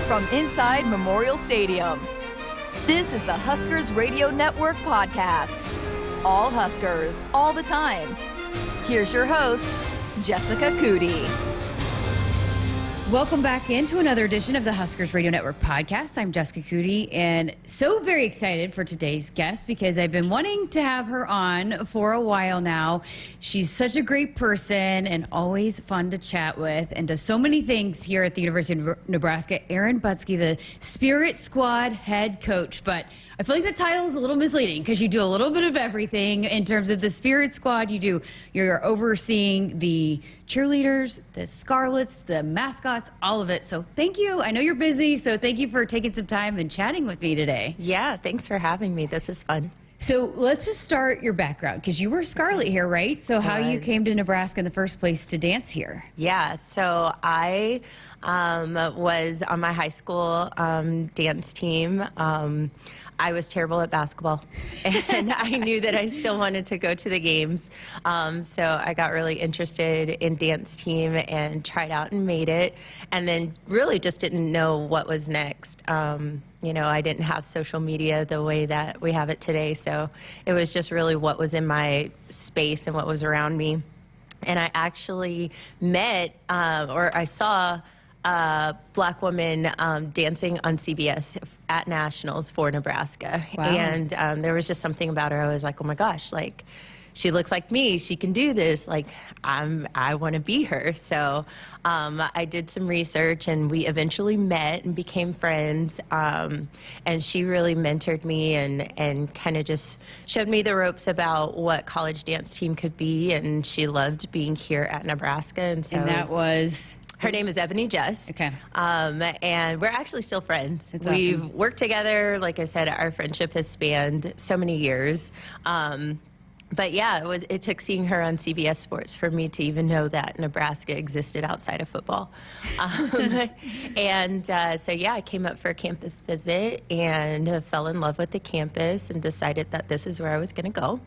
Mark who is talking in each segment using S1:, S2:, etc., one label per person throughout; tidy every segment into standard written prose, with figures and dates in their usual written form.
S1: from inside Memorial Stadium. This is the Huskers Radio Network podcast. All Huskers, all the time. Here's your host, Jessica Coody.
S2: Welcome back into another edition of the Huskers Radio Network podcast. I'm Jessica Coody, and so very excited for today's guest because I've been wanting to have her on for a while now. She's such a great person and always fun to chat with and does so many things here at the University of Nebraska. Erynn Butzke, the Spirit Squad head coach. But I feel like the title is a little misleading because you do a little bit of everything in terms of the Spirit Squad. You're overseeing the cheerleaders, the Scarlets, the mascots, all of it. So thank you. I know you're busy, so thank you for taking some time and chatting with me today.
S3: Yeah, thanks for having me. This is fun.
S2: So let's just start your background because you were Scarlet here, right? So how you came to Nebraska in the first place to dance here?
S3: Yeah, so I was on my high school dance team. I was terrible at basketball, and I knew that I still wanted to go to the games. So I got really interested in dance team and tried out and made it, and then really just didn't know what was next. I didn't have social media the way that we have it today, so it was just really what was in my space and what was around me. And I actually met, or I saw a Black woman dancing on CBS at Nationals for Nebraska.
S2: Wow.
S3: And there was just something about her. I was like, oh my gosh, like, she looks like me. She can do this. Like, I want to be her. So I did some research, and we eventually met and became friends. And she really mentored me and kind of just showed me the ropes about what college dance team could be. And she loved being here at Nebraska. And so
S2: that was...
S3: Her name is Ebony Just.
S2: Okay.
S3: And we're actually still friends.
S2: That's
S3: We've
S2: awesome.
S3: worked together. Like I said, our friendship has spanned so many years. But yeah, it took seeing her on CBS Sports for me to even know that Nebraska existed outside of football. And so yeah, I came up for a campus visit and fell in love with the campus and decided that this is where I was going to go.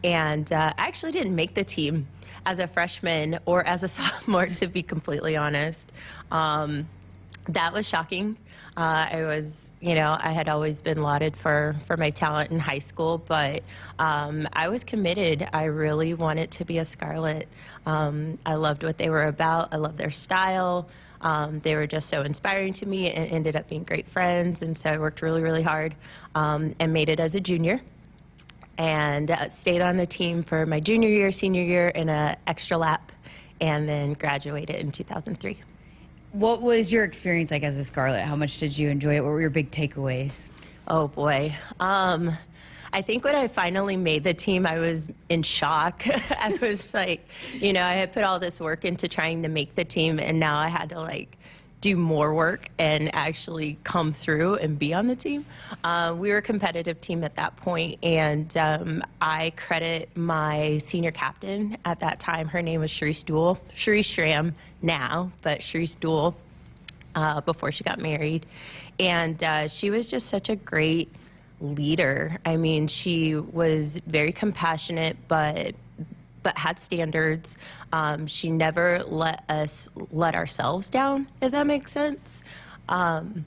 S3: And I actually didn't make the team as a freshman or as a sophomore, to be completely honest. That was shocking. I had always been lauded for my talent in high school, but I was committed. I really wanted to be a Scarlet. I loved what they were about. I loved their style. They were just so inspiring to me and ended up being great friends. And so I worked really, really hard and made it as a junior. And stayed on the team for my junior year, senior year, in an extra lap, and then graduated in 2003.
S2: What was your experience like as a Scarlet? How much did you enjoy it? What were your big takeaways?
S3: Oh, boy. I think when I finally made the team, I was in shock. I was like, I had put all this work into trying to make the team, and now I had to, do more work and actually come through and be on the team. We were a competitive team at that point, and I credit my senior captain at that time. Her name was Sharice Schramm now, but Sharice Duell before she got married. And she was just such a great leader. I mean, she was very compassionate, but had standards. She never let us let ourselves down, if that makes sense. And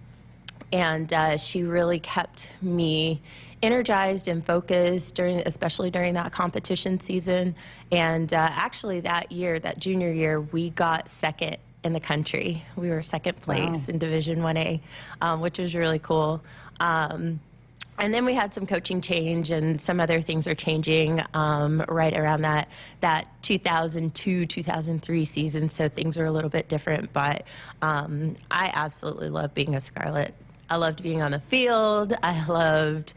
S3: she really kept me energized and focused, especially during that competition season. And actually that year, that junior year, we got second in the country. We were second place in Division 1A, which was really cool. And then we had some coaching change, and some other things were changing right around that 2002-2003 season, so things were a little bit different. But I absolutely loved being a Scarlet. I loved being on the field. I loved,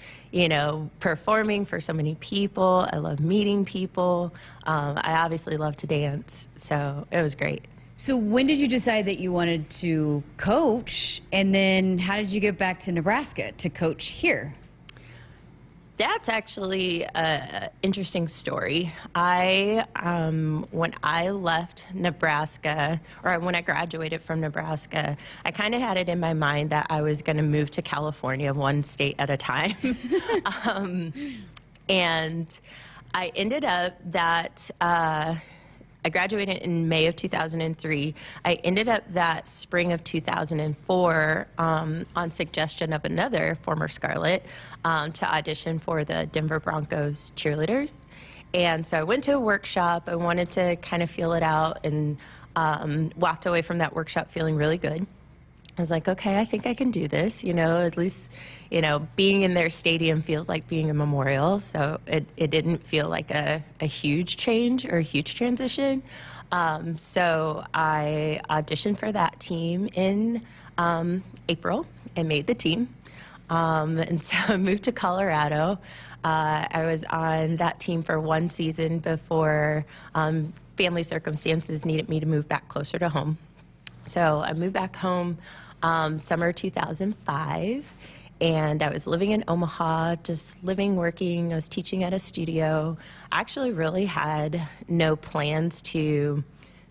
S3: performing for so many people. I loved meeting people. I obviously loved to dance, so it was great.
S2: So when did you decide that you wanted to coach, and then how did you get back to Nebraska to coach here?
S3: That's actually an interesting story. When I left Nebraska, or when I graduated from Nebraska, I kind of had it in my mind that I was going to move to California one state at a time. And I ended up that I graduated in May of 2003. I ended up that spring of 2004 on suggestion of another former Scarlet to audition for the Denver Broncos cheerleaders. And so I went to a workshop. I wanted to kind of feel it out, and walked away from that workshop feeling really good. I was like, okay, I think I can do this. At least, being in their stadium feels like being a Memorial. So it didn't feel like a huge change or a huge transition. So I auditioned for that team in April and made the team. And so I moved to Colorado. I was on that team for one season before family circumstances needed me to move back closer to home. So I moved back home summer 2005, and I was living in Omaha, just living, working. I was teaching at a studio. I actually really had no plans to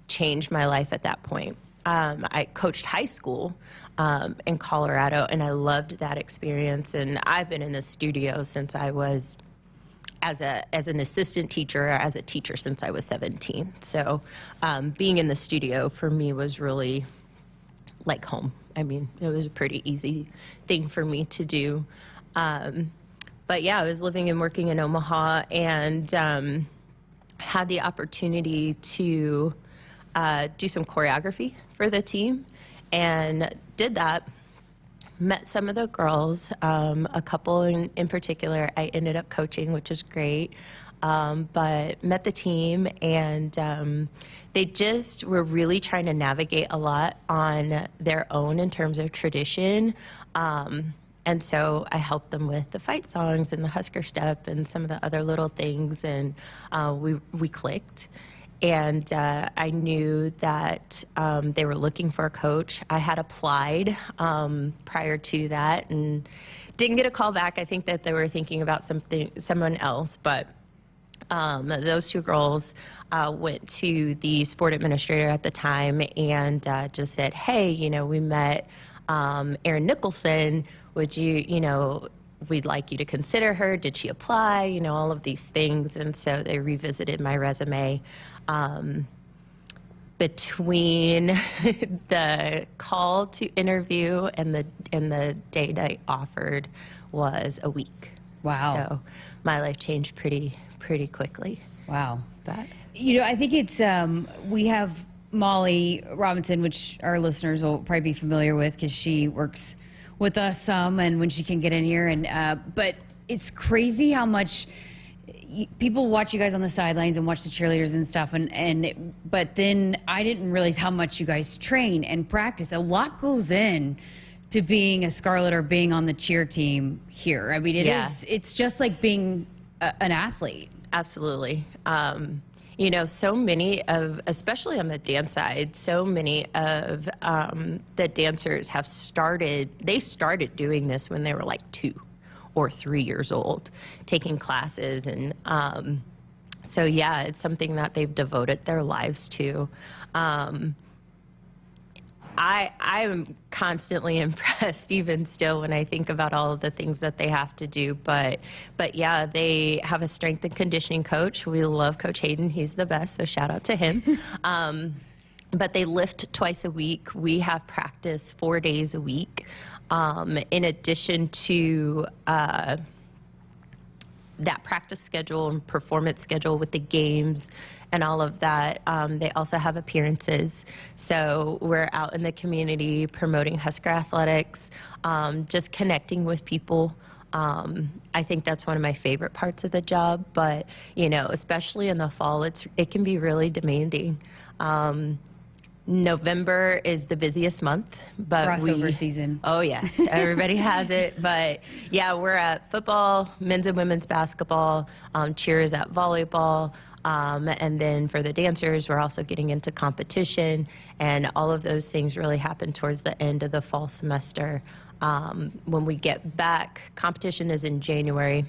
S3: change my life at that point. I coached high school in Colorado, and I loved that experience. And I've been in the studio since I was as an assistant teacher, as a teacher since I was 17. So being in the studio for me was really like home. I mean, it was a pretty easy thing for me to do. But yeah, I was living and working in Omaha, and had the opportunity to do some choreography for the team, and did that. Met some of the girls, a couple in particular I ended up coaching, which was great. But met the team, and they just were really trying to navigate a lot on their own in terms of tradition. And so I helped them with the fight songs and the Husker step and some of the other little things, and we clicked. And I knew that they were looking for a coach. I had applied prior to that and didn't get a call back. I think that they were thinking about someone else, but those two girls went to the sport administrator at the time and just said, hey, we met Erynn Nicholson. Would you, we'd like you to consider her. Did she apply? All of these things. And so they revisited my resume. Between the call to interview and the date I offered was a week.
S2: Wow.
S3: So my life changed pretty quickly.
S2: Wow.
S3: But
S2: I think it's we have Molly Robinson, which our listeners will probably be familiar with because she works with us some, and when she can get in here, and but it's crazy how much people watch you guys on the sidelines and watch the cheerleaders and stuff, but then I didn't realize how much you guys train and practice. A lot goes in to being a Scarlet or being on the cheer team here. I mean, it's just like being an athlete.
S3: Absolutely. So many of, especially on the dance side, so many of the dancers started doing this when they were like 2 or 3 years old, taking classes. And so, yeah, it's something that they've devoted their lives to. I'm constantly impressed, even still, when I think about all of the things that they have to do. But yeah, they have a strength and conditioning coach. We love Coach Hayden. He's the best, so shout out to him. But they lift twice a week. We have practice 4 days a week. In addition to that practice schedule and performance schedule with the games and all of that, they also have appearances. So we're out in the community promoting Husker athletics, just connecting with people. I think that's one of my favorite parts of the job, but especially in the fall, it can be really demanding. November is the busiest month, but
S2: crossover season.
S3: Oh yes, everybody has it. But yeah, we're at football, men's and women's basketball, cheer is at volleyball, and then for the dancers, we're also getting into competition, and all of those things really happen towards the end of the fall semester. When we get back, competition is in January.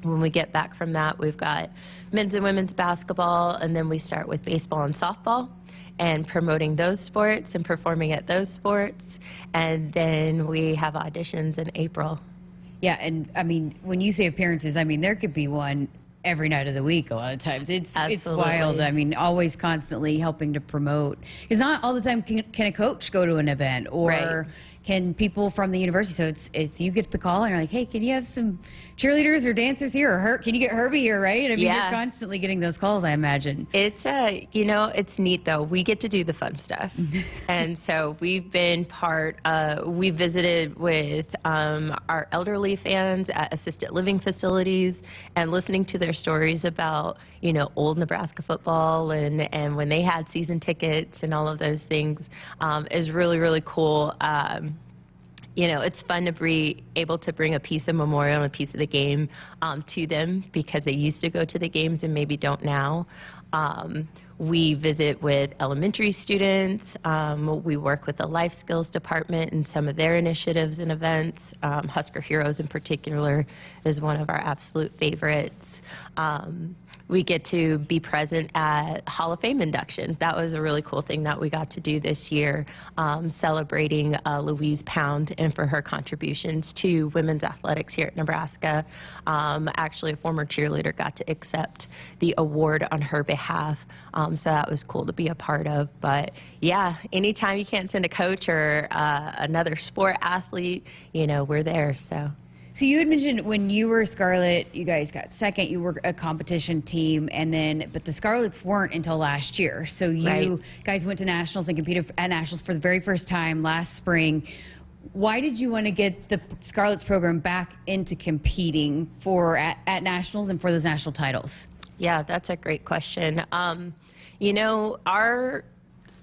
S3: When we get back from that, we've got men's and women's basketball, and then we start with baseball and softball, and promoting those sports and performing at those sports. And then we have auditions in April.
S2: Yeah, and I mean, when you say appearances, I mean, there could be one every night of the week a lot of times. It's
S3: Absolutely.
S2: wild. I mean, always constantly helping to promote. Because not all the time can a coach go to an event, or
S3: Right.
S2: can people from the university. So it's you get the call and you're like, hey, can you have some cheerleaders or dancers here? Or can you get Herbie here, right? I mean,
S3: Yeah.
S2: you're constantly getting those calls, I imagine.
S3: It's it's neat though. We get to do the fun stuff. And so we've been we visited with our elderly fans at assisted living facilities and listening to their stories about, old Nebraska football and when they had season tickets and all of those things is really, really cool. It's fun to be able to bring a piece of memorial and a piece of the game to them because they used to go to the games and maybe don't now. We visit with elementary students. We work with the life skills department and some of their initiatives and events. Husker Heroes in particular is one of our absolute favorites. We get to be present at Hall of Fame induction. That was a really cool thing that we got to do this year, celebrating Louise Pound and for her contributions to women's athletics here at Nebraska. Actually, a former cheerleader got to accept the award on her behalf, so that was cool to be a part of. But yeah, anytime you can't send a coach or another sport athlete, we're there, so.
S2: So you had mentioned when you were Scarlet, you guys got second, you were a competition team, but the Scarlets weren't until last year. So you
S3: Right.
S2: guys went to nationals and competed at nationals for the very first time last spring. Why did you want to get the Scarlets program back into competing at nationals and for those national titles?
S3: Yeah, that's a great question. Our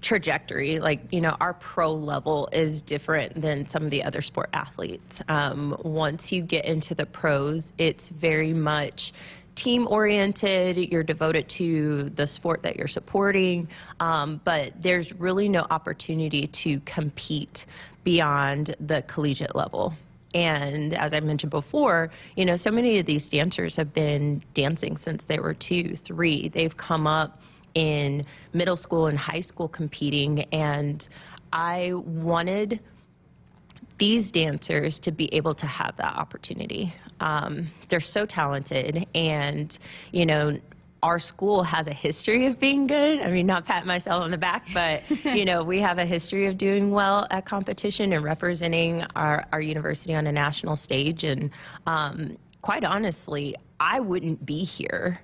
S3: trajectory, our pro level is different than some of the other sport athletes. Once you get into the pros, it's very much team oriented. You're devoted to the sport that you're supporting, but there's really no opportunity to compete beyond the collegiate level. And as I mentioned before, so many of these dancers have been dancing since they were 2, 3. They've come up in middle school and high school competing, and I wanted these dancers to be able to have that opportunity. They're so talented, and our school has a history of being good. I mean, not patting myself on the back, but we have a history of doing well at competition and representing our university on a national stage. And quite honestly, I wouldn't be here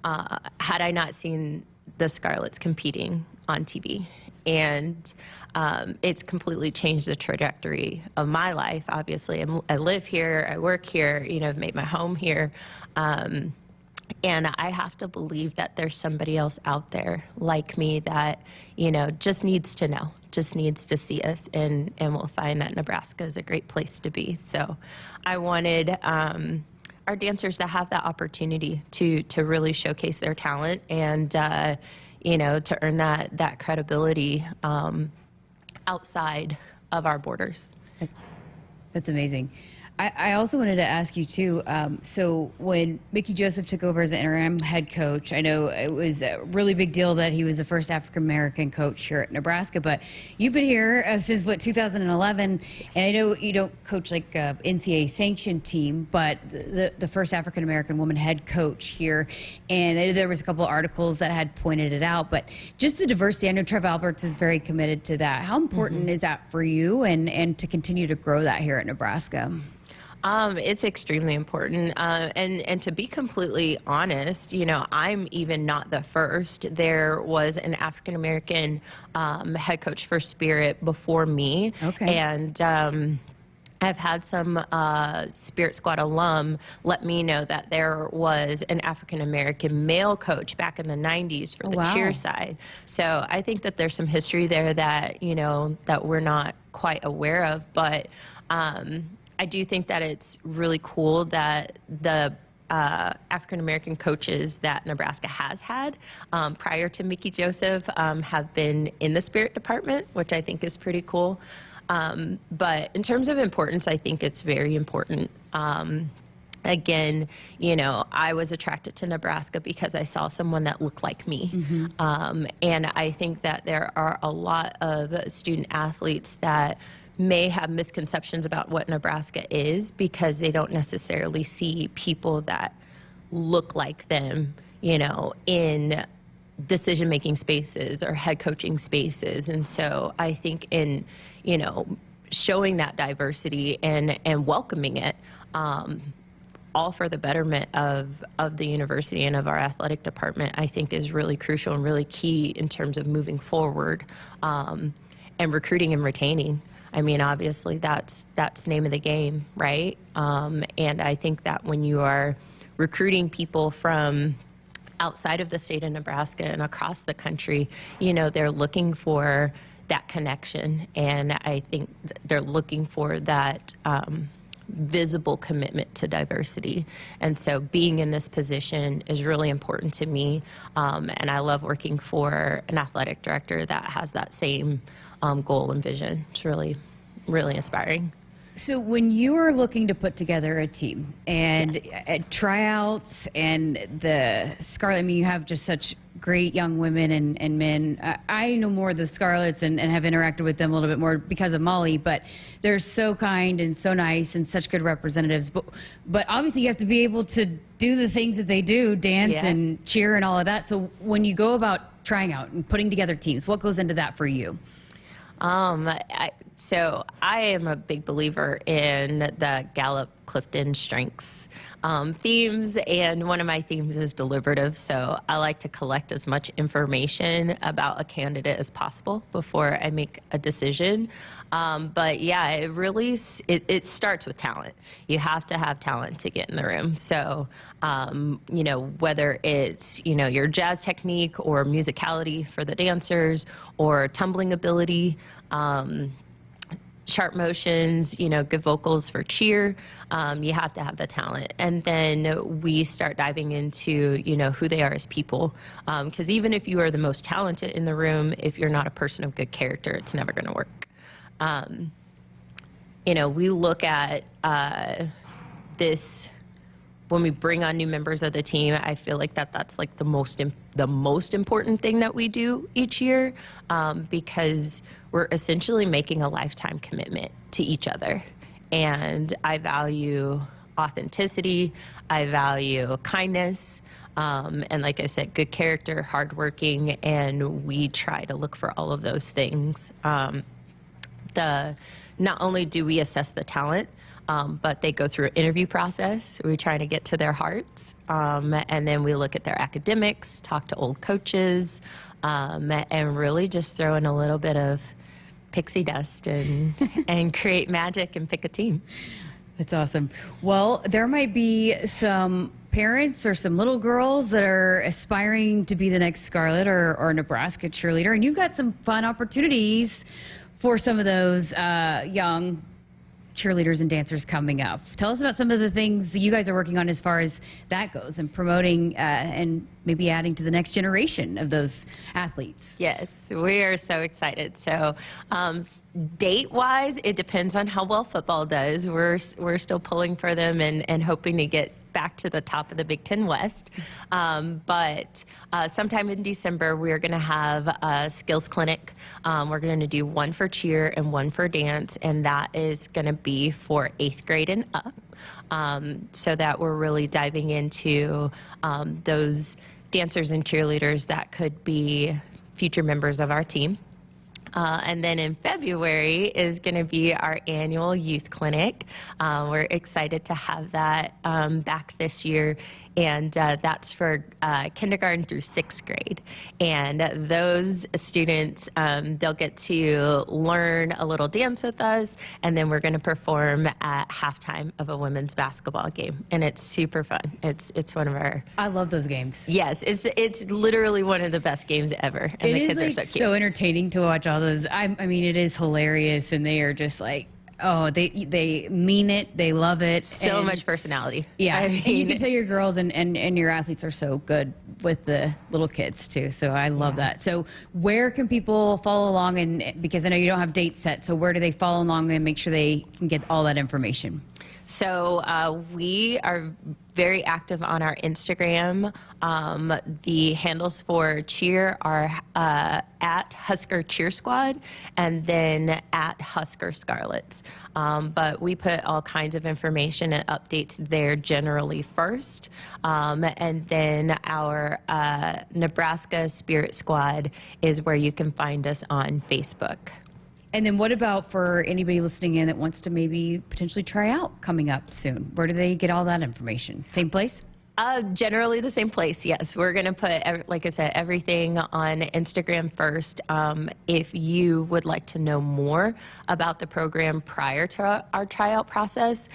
S3: had I not seen the Scarlets competing on TV. And it's completely changed the trajectory of my life. Obviously, I live here, I work here, I've made my home here. And I have to believe that there's somebody else out there like me that, just needs to know, just needs to see us, and will find that Nebraska is a great place to be. So I wanted our dancers to have that opportunity to really showcase their talent and, to earn that credibility outside of our borders.
S2: That's amazing. I also wanted to ask you too, so when Mickey Joseph took over as the interim head coach, I know it was a really big deal that he was the first African-American coach here at Nebraska, but you've been here since, 2011, and I know you don't coach like a NCAA sanctioned team, but the first African-American woman head coach here, and I know there was a couple of articles that had pointed it out, but just the diversity, I know Trev Alberts is very committed to that. How important is that for you and to continue to grow that here at Nebraska?
S3: It's extremely important. And to be completely honest, I'm even not the first. There was an African-American head coach for Spirit before me.
S2: Okay.
S3: And I've had some Spirit Squad alum let me know that there was an African-American male coach back in the 90s for the cheer side. So I think that there's some history there that, that we're not quite aware of. But I do think that it's really cool that the African-American coaches that Nebraska has had prior to Mickey Joseph have been in the Spirit department, which I think is pretty cool. But in terms of importance, I think it's very important. Again, I was attracted to Nebraska because I saw someone that looked like me. And I think that there are a lot of student athletes that may have misconceptions about what Nebraska is because they don't necessarily see people that look like them, in decision-making spaces or head coaching spaces. And so I think in, showing that diversity and welcoming it, all for the betterment of the university and of our athletic department, I think is really crucial and really key in terms of moving forward, and recruiting and retaining. I mean, obviously that's name of the game, right? And I think that when you are recruiting people from outside of the state of Nebraska and across the country, they're looking for that connection. And I think they're looking for that visible commitment to diversity. And so being in this position is really important to me. And I love working for an athletic director that has that same goal and vision. It's really, really inspiring.
S2: So when you are looking to put together a team and
S3: Yes.
S2: Tryouts and the Scarlet, I mean, you have just such great young women and men. I know more of the Scarlets and have interacted with them a little bit more because of Molly, but they're so kind and so nice and such good representatives. But obviously you have to be able to do the things that they do, dance
S3: Yeah.
S2: and cheer and all of that. So when you go about trying out and putting together teams, what goes into that for you?
S3: So I am a big believer in the Gallup-Clifton strengths themes, and one of my themes is deliberative. So I like to collect as much information about a candidate as possible before I make a decision. But yeah, it really it starts with talent. You have to have talent to get in the room. So whether it's your jazz technique or musicality for the dancers or tumbling ability, sharp motions, good vocals for cheer, you have to have the talent. And then we start diving into, who they are as people. Because even if you are the most talented in the room, if you're not a person of good character, it's never going to work. We look at this when we bring on new members of the team. I feel like that's like the most important thing that we do each year, because we're essentially making a lifetime commitment to each other. And I value authenticity, I value kindness, and like I said, good character, hardworking, and we try to look for all of those things. Not only do we assess the talent, but they go through an interview process. We try to get to their hearts, and then we look at their academics, talk to old coaches, and really just throw in a little bit of pixie dust and create magic and pick a team.
S2: That's awesome. Well, there might be some parents or some little girls that are aspiring to be the next Scarlet or Nebraska cheerleader, and you've got some fun opportunities for some of those young cheerleaders and dancers coming up. Tell us about some of the things that you guys are working on as far as that goes, and promoting and maybe adding to the next generation of those athletes.
S3: Yes, we are so excited. So date-wise, it depends on how well football does. We're still pulling for them and hoping to get back to the top of the Big Ten West. But sometime in December, we're going to have a skills clinic. We're going to do one for cheer and one for dance, and that is going to be for 8th grade and up, so that we're really diving into those dancers and cheerleaders that could be future members of our team. And then in February is going to be our annual youth clinic. We're excited to have that back this year, and that's for kindergarten through 6th grade. And those students, they'll get to learn a little dance with us, and then we're going to perform at halftime of a women's basketball game, and it's super fun. It's one of our...
S2: I love those games.
S3: Yes, it's literally one of the best games ever, and the kids are so cute.
S2: So entertaining to watch all those. I mean, it is hilarious, and they are just like, oh, they mean it, they love it.
S3: So much personality.
S2: Yeah,
S3: I mean,
S2: and you can tell your girls and your athletes are so good with the little kids too. So I love that. So where can people follow along? And because I know you don't have dates set, so where do they follow along and make sure they can get all that information?
S3: So we are very active on our Instagram. The handles for cheer are at Husker Cheer Squad and then at Husker Scarlets. But we put all kinds of information and updates there generally first. And then our Nebraska Spirit Squad is where you can find us on Facebook.
S2: And then what about for anybody listening in that wants to maybe potentially try out coming up soon? Where do they get all that information? Same place?
S3: Generally the same place, yes. We're going to put, like I said, everything on Instagram first. If you would like to know more about the program prior to our tryout process,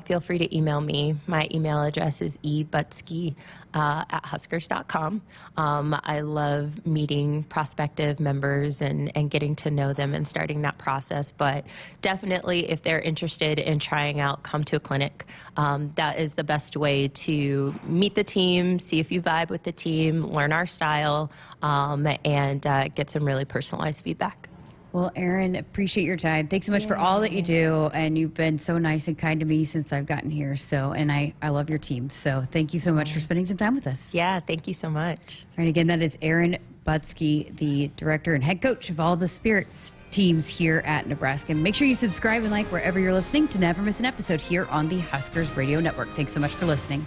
S3: feel free to email me. My email address is ebutsky at huskers.com. I love meeting prospective members and getting to know them and starting that process. But definitely, if they're interested in trying out, come to a clinic. That is the best way to meet the team, see if you vibe with the team, learn our style, and get some really personalized feedback.
S2: Well, Erynn, appreciate your time. Thanks so much for all that you do. And you've been so nice and kind to me since I've gotten here. So, and I love your team. So thank you so much for spending some time with us.
S3: Yeah, thank you so much.
S2: And again, that is Erynn Butzke, the director and head coach of all the Spirits teams here at Nebraska. And make sure you subscribe and like wherever you're listening to never miss an episode here on the Huskers Radio Network. Thanks so much for listening.